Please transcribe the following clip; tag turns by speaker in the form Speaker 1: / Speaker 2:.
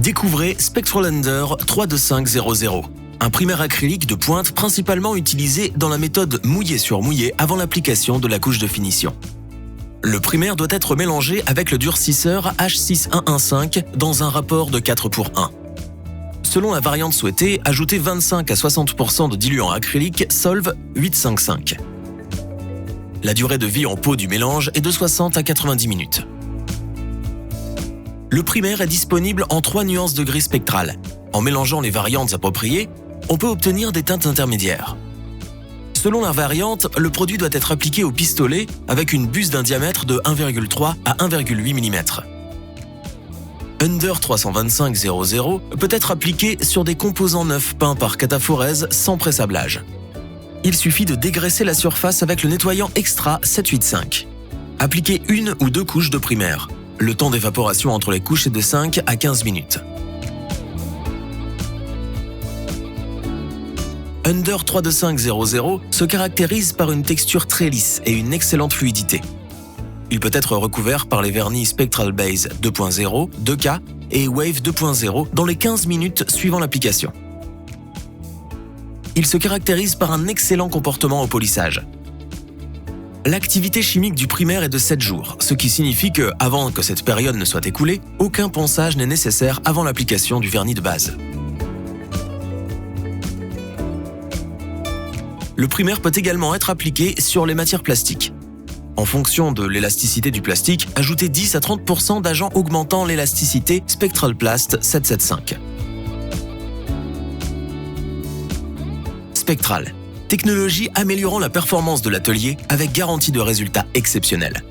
Speaker 1: Découvrez Spectralander 32500, un primaire acrylique de pointe principalement utilisé dans la méthode mouillé sur mouillé avant l'application de la couche de finition. Le primaire doit être mélangé avec le durcisseur H6115 dans un rapport de 4:1. Selon la variante souhaitée, ajoutez 25 à 60% de diluant acrylique Solv 855. La durée de vie en pot du mélange est de 60 à 90 minutes. Le primaire est disponible en 3 nuances de gris spectral. En mélangeant les variantes appropriées, on peut obtenir des teintes intermédiaires. Selon la variante, le produit doit être appliqué au pistolet avec une buse d'un diamètre de 1,3 à 1,8 mm. Under 32500 peut être appliqué sur des composants neufs peints par cataphorèse sans pressablage. Il suffit de dégraisser la surface avec le nettoyant Extra 785. Appliquez 1 ou 2 couches de primaire. Le temps d'évaporation entre les couches est de 5 à 15 minutes. Under 32500 se caractérise par une texture très lisse et une excellente fluidité. Il peut être recouvert par les vernis Spectral Base 2.0, 2K et Wave 2.0 dans les 15 minutes suivant l'application. Il se caractérise par un excellent comportement au polissage. L'activité chimique du primaire est de 7 jours, ce qui signifie que, avant que cette période ne soit écoulée, aucun ponçage n'est nécessaire avant l'application du vernis de base. Le primaire peut également être appliqué sur les matières plastiques. En fonction de l'élasticité du plastique, ajoutez 10 à 30% d'agents augmentant l'élasticité Spectral Plast 775. Spectral, technologie améliorant la performance de l'atelier avec garantie de résultats exceptionnels.